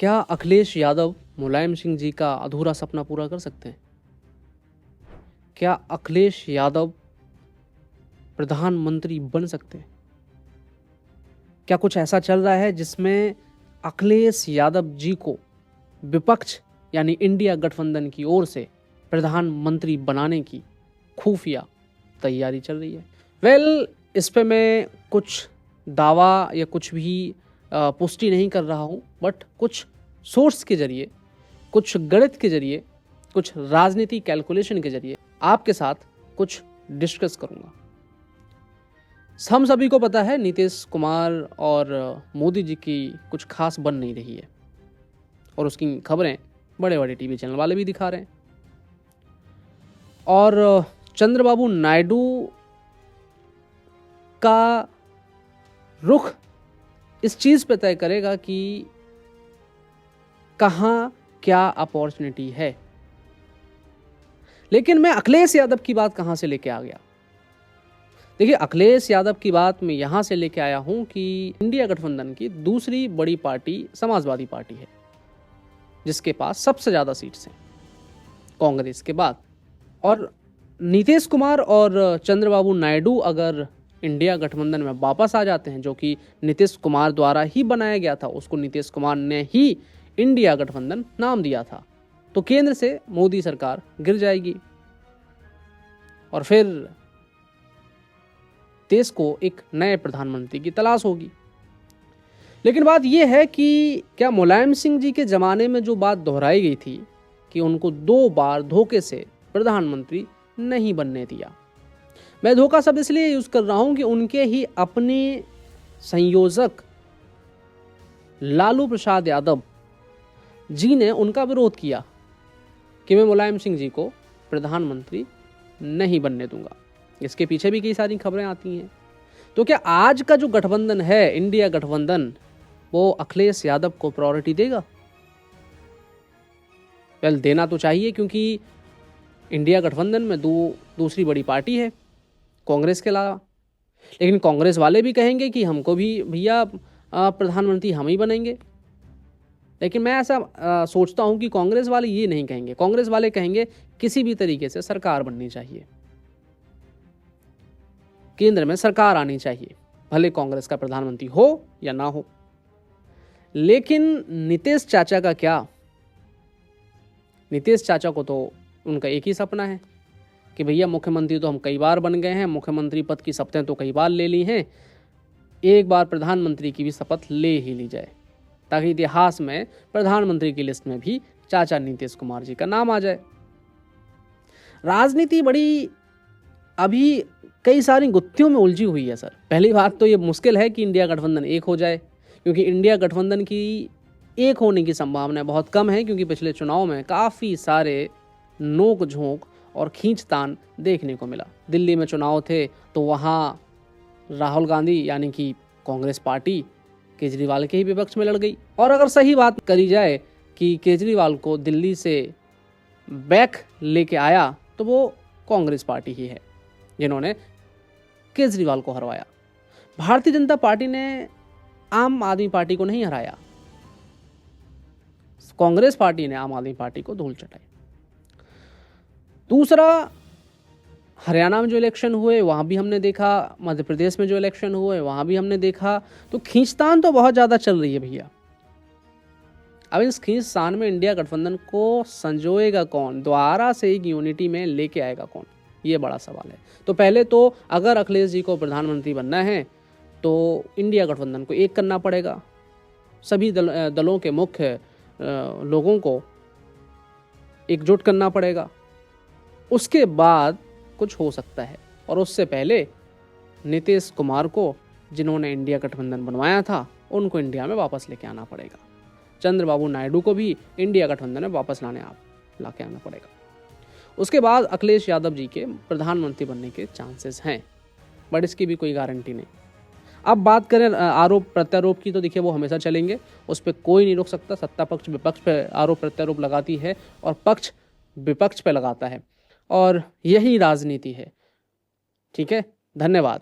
क्या अखिलेश यादव मुलायम सिंह जी का अधूरा सपना पूरा कर सकते हैं? क्या अखिलेश यादव प्रधानमंत्री बन सकते हैं? क्या कुछ ऐसा चल रहा है जिसमें अखिलेश यादव जी को विपक्ष यानी इंडिया गठबंधन की ओर से प्रधानमंत्री बनाने की खुफिया तैयारी चल रही है? इस पे मैं कुछ दावा या कुछ भी पुष्टि नहीं कर रहा हूँ, बट कुछ सोर्स के जरिए, कुछ गणित के जरिए, कुछ राजनीति कैलकुलेशन के जरिए आपके साथ कुछ डिस्कस करूँगा। हम सभी को पता है नीतीश कुमार और मोदी जी की कुछ खास बन नहीं रही है और उसकी खबरें बड़े बड़े टीवी चैनल वाले भी दिखा रहे हैं। और चंद्रबाबू नायडू का रुख इस चीज़ पे तय करेगा कि कहाँ क्या अपॉर्चुनिटी है। लेकिन मैं अखिलेश यादव की बात कहाँ से लेके आ गया? देखिए, अखिलेश यादव की बात मैं यहां से लेके आया हूं कि इंडिया गठबंधन की दूसरी बड़ी पार्टी समाजवादी पार्टी है, जिसके पास सबसे ज्यादा सीट्स हैं कांग्रेस के बाद। और नीतीश कुमार और चंद्रबाबू नायडू अगर इंडिया गठबंधन में वापस आ जाते हैं, जो कि नीतीश कुमार द्वारा ही बनाया गया था, उसको नीतीश कुमार ने ही इंडिया गठबंधन नाम दिया था, तो केंद्र से मोदी सरकार गिर जाएगी और फिर देश को एक नए प्रधानमंत्री की तलाश होगी। लेकिन बात यह है कि क्या मुलायम सिंह जी के ज़माने में जो बात दोहराई गई थी कि उनको 2 बार धोखे से प्रधानमंत्री नहीं बनने दिया, मैं धोखा शब्द इसलिए यूज़ कर रहा हूं कि उनके ही अपने संयोजक लालू प्रसाद यादव जी ने उनका विरोध किया कि मैं मुलायम सिंह जी को प्रधानमंत्री नहीं बनने दूंगा। इसके पीछे भी कई सारी खबरें आती हैं। तो क्या आज का जो गठबंधन है, इंडिया गठबंधन, वो अखिलेश यादव को प्रायोरिटी देगा? देना तो चाहिए, क्योंकि इंडिया गठबंधन में दूसरी बड़ी पार्टी है कांग्रेस के अलावा। लेकिन कांग्रेस वाले भी कहेंगे कि हमको भी भैया प्रधानमंत्री हम ही बनेंगे। लेकिन मैं ऐसा सोचता हूं कि कांग्रेस वाले ये नहीं कहेंगे। कांग्रेस वाले कहेंगे किसी भी तरीके से सरकार बननी चाहिए, केंद्र में सरकार आनी चाहिए, भले कांग्रेस का प्रधानमंत्री हो या ना हो। लेकिन नीतीश चाचा का क्या? नीतीश चाचा को तो उनका एक ही सपना है कि भैया मुख्यमंत्री तो हम कई बार बन गए हैं, मुख्यमंत्री पद की शपथें तो कई बार ले ली हैं, एक बार प्रधानमंत्री की भी शपथ ले ही ली जाए, ताकि इतिहास में प्रधानमंत्री की लिस्ट में भी चाचा नीतीश कुमार जी का नाम आ जाए। राजनीति बड़ी अभी कई सारी गुत्थियों में उलझी हुई है सर। पहली बात तो ये मुश्किल है कि इंडिया गठबंधन एक हो जाए, क्योंकि इंडिया गठबंधन की एक होने की संभावना बहुत कम है, क्योंकि पिछले चुनाव में काफ़ी सारे नोक झोंक और खींचतान देखने को मिला। दिल्ली में चुनाव थे तो वहाँ राहुल गांधी यानी कि कांग्रेस पार्टी केजरीवाल के ही विपक्ष में लड़ गई। और अगर सही बात करी जाए कि केजरीवाल को दिल्ली से बैक लेके आया, तो वो कांग्रेस पार्टी ही है जिन्होंने केजरीवाल को हरवाया। भारतीय जनता पार्टी ने आम आदमी पार्टी को नहीं हराया, कांग्रेस पार्टी ने आम आदमी पार्टी को धूल चटाई। दूसरा, हरियाणा में जो इलेक्शन हुए वहाँ भी हमने देखा, मध्य प्रदेश में जो इलेक्शन हुए वहाँ भी हमने देखा, तो खींचतान तो बहुत ज़्यादा चल रही है भैया। अब इस खींचतान में इंडिया गठबंधन को संजोएगा कौन, दोबारा से एक यूनिटी में लेके आएगा कौन, ये बड़ा सवाल है। तो पहले तो अगर अखिलेश जी को प्रधानमंत्री बनना है तो इंडिया गठबंधन को एक करना पड़ेगा, सभी दलों के मुख्य लोगों को एकजुट करना पड़ेगा, उसके बाद कुछ हो सकता है। और उससे पहले नीतीश कुमार को, जिन्होंने इंडिया गठबंधन बनवाया था, उनको इंडिया में वापस लेके आना पड़ेगा। चंद्रबाबू नायडू को भी इंडिया गठबंधन में वापस लाके आना पड़ेगा। उसके बाद अखिलेश यादव जी के प्रधानमंत्री बनने के चांसेस हैं, बट इसकी भी कोई गारंटी नहीं। अब बात करें आरोप प्रत्यारोप की, तो देखिए वो हमेशा चलेंगे, उस पर कोई नहीं रोक सकता। सत्ता पक्ष विपक्ष पे आरोप प्रत्यारोप लगाती है और पक्ष विपक्ष पे लगाता है, और यही राजनीति है। ठीक है, धन्यवाद।